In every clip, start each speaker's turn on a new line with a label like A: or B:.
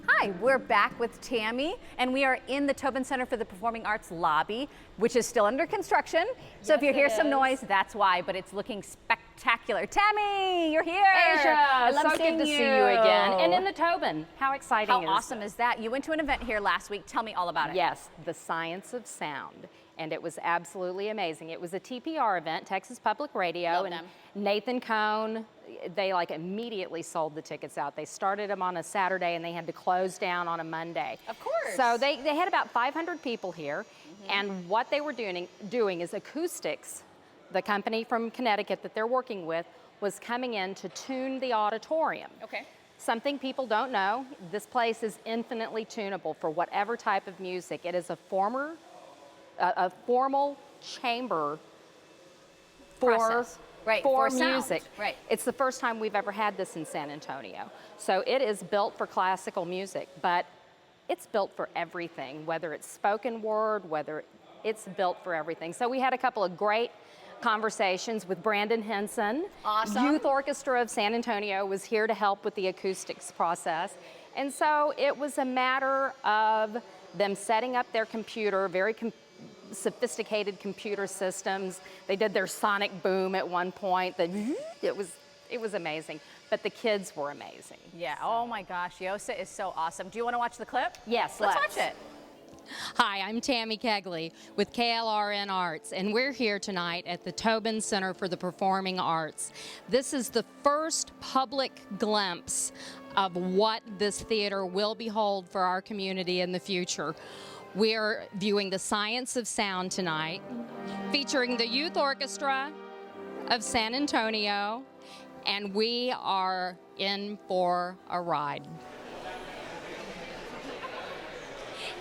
A: Hi, we're back with Tami, and we are in the Tobin Center for the Performing Arts lobby, which is still under construction. So if you hear some noise, that's why, but it's looking spectacular. Tami, you're here.
B: Asia,
A: I love
B: so
A: seeing
B: good to see you again. And in the Tobin, how exciting
A: How awesome is that? You went to an event here last week. Tell me all about it.
B: Yes, the Science of Sound. And it was absolutely amazing. It was a TPR event, Texas Public Radio.
A: Love
B: and
A: them.
B: Nathan Cohn, they like immediately sold the tickets out. They started them on a Saturday and they had to close down on a Monday.
A: Of course.
B: So they had about 500 people here. And what they were doing is Acoustics, the company from Connecticut that they're working with, was coming in to tune the auditorium.
A: Okay.
B: Something people don't know, this place is infinitely tunable for whatever type of music. It is a formal chamber for music.
A: Sound. Right.
B: It's the first time we've ever had this in San Antonio. So it is built for classical music, but it's built for everything, whether it's spoken word, whether it's built for everything. So we had a couple of great conversations with Brandon Henson.
A: Awesome.
B: Youth Orchestra of San Antonio was here to help with the acoustics process. And so it was a matter of them setting up their computer, very sophisticated computer systems. They did their sonic boom at one point. It was amazing. But the kids were amazing.
A: Yeah, oh my gosh, Yosa is so awesome. Do you want to watch the clip?
B: Yes,
A: let's watch it.
C: Hi, I'm Tami Kegley with KLRN Arts, and we're here tonight at the Tobin Center for the Performing Arts. This is the first public glimpse of what this theater will behold for our community in the future. We are viewing the Science of Sound tonight, featuring the Youth Orchestra of San Antonio, and we are in for a ride.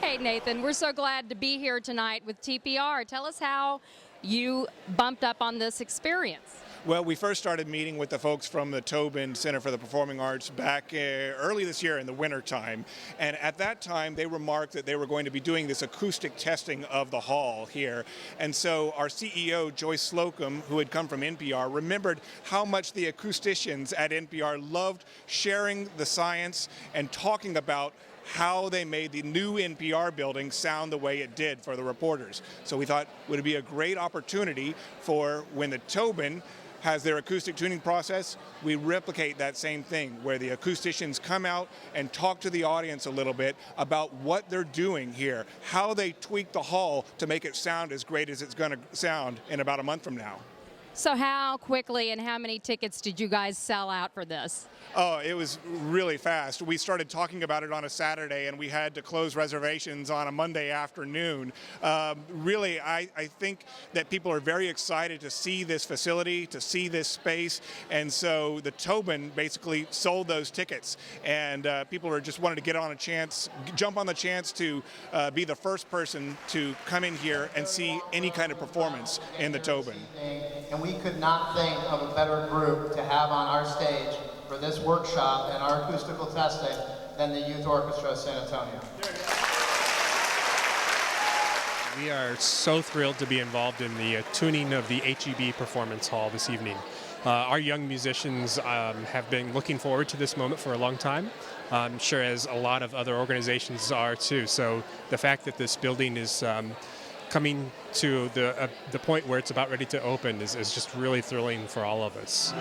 C: Hey Nathan, we're so glad to be here tonight with TPR. Tell us how you bumped up on this experience.
D: Well, we first started meeting with the folks from the Tobin Center for the Performing Arts back early this year in the winter time. And at that time, they remarked that they were going to be doing this acoustic testing of the hall here. And so our CEO, Joyce Slocum, who had come from NPR, remembered how much the acousticians at NPR loved sharing the science and talking about how they made the new NPR building sound the way it did for the reporters. So we thought it would be a great opportunity for when the Tobin has their acoustic tuning process, we replicate that same thing where the acousticians come out and talk to the audience a little bit about what they're doing here, how they tweak the hall to make it sound as great as it's going to sound in about a month from now.
C: So how quickly and how many tickets did you guys sell out for this?
D: Oh, it was really fast. We started talking about it on a Saturday and we had to close reservations on a Monday afternoon. Really, I think that people are very excited to see this facility, to see this space, and so the Tobin basically sold those tickets, and people are just wanted to jump on the chance to be the first person to come in here and see any kind of performance in the Tobin.
E: And we could not think of a better group to have on our stage for this workshop and our acoustical testing than the Youth Orchestra of San Antonio.
F: We are so thrilled to be involved in the tuning of the HEB Performance Hall this evening. Our young musicians have been looking forward to this moment for a long time. I'm sure as a lot of other organizations are too. So the fact that this building is coming to the point where it's about ready to open is just really thrilling for all of us.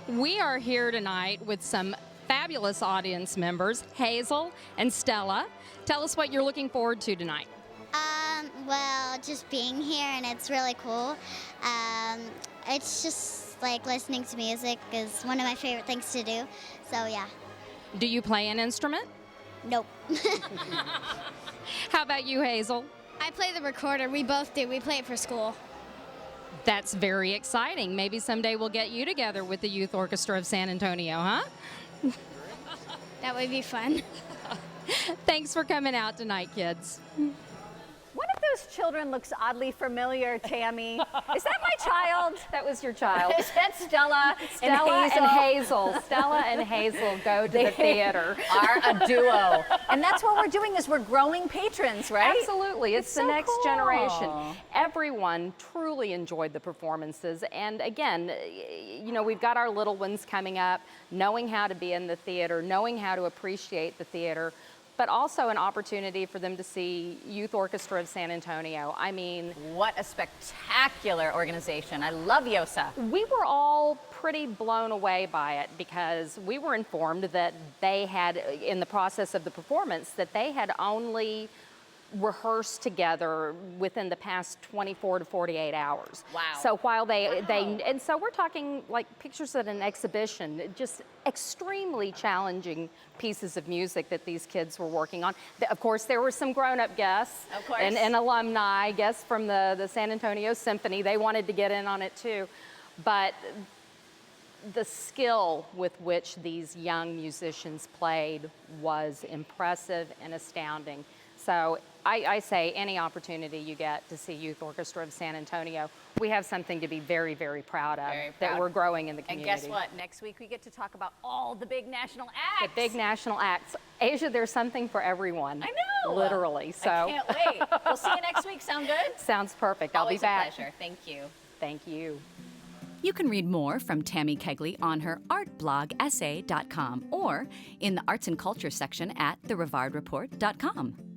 C: We are here tonight with some fabulous audience members, Hazel and Stella. Tell us what you're looking forward to tonight.
G: Well, just being here, and it's really cool. It's just like listening to music is one of my favorite things to do, so yeah.
C: Do you play an instrument?
G: Nope.
C: How about you, Hazel?
H: I play the recorder. We both do. We play it for school.
C: That's very exciting. Maybe someday we'll get you together with the Youth Orchestra of San Antonio, huh?
H: That would be fun.
C: Thanks for coming out tonight, kids.
A: One of those children looks oddly familiar, Tammy. Is that my child?
B: That was your child.
A: Is that Stella,
B: Stella
A: and Hazel?
B: Stella and Hazel go to the theater.
A: Are a duo. And that's what we're doing is we're growing patrons, right?
B: Absolutely. It's the
A: so
B: next
A: cool.
B: generation. Everyone truly enjoyed the performances. And again, you know, we've got our little ones coming up, knowing how to be in the theater, knowing how to appreciate the theater, but also an opportunity for them to see Youth Orchestra of San Antonio. I mean,
A: What a spectacular organization. I love YOSA.
B: we were all pretty blown away by it because we were informed that they had, in the process of the performance, that they had only rehearsed together within the past 24 to 48 hours.
A: Wow.
B: So while and so we're talking like pictures at an exhibition, just extremely challenging pieces of music that these kids were working on. Of course, there were some grown-up guests
A: Of course.
B: and alumni guests from the San Antonio Symphony. They wanted to get in on it too. But the skill with which these young musicians played was impressive and astounding. So I say any opportunity you get to see Youth Orchestra of San Antonio, we have something to be very, very proud of,
A: Very
B: that
A: proud.
B: we're growing in the
A: And
B: community.
A: guess what? Next week we get to talk about all the big national acts.
B: The big national acts. Asia, there's something for everyone.
A: I know.
B: Literally. So
A: I can't wait. We'll see you next week. Sound good?
B: sounds perfect. I'll
A: Always
B: be back.
A: a pleasure. Thank you.
B: Thank you.
A: You can read more from Tami Kegley on her art blog essay.com or in the arts and culture section at therivardreport.com.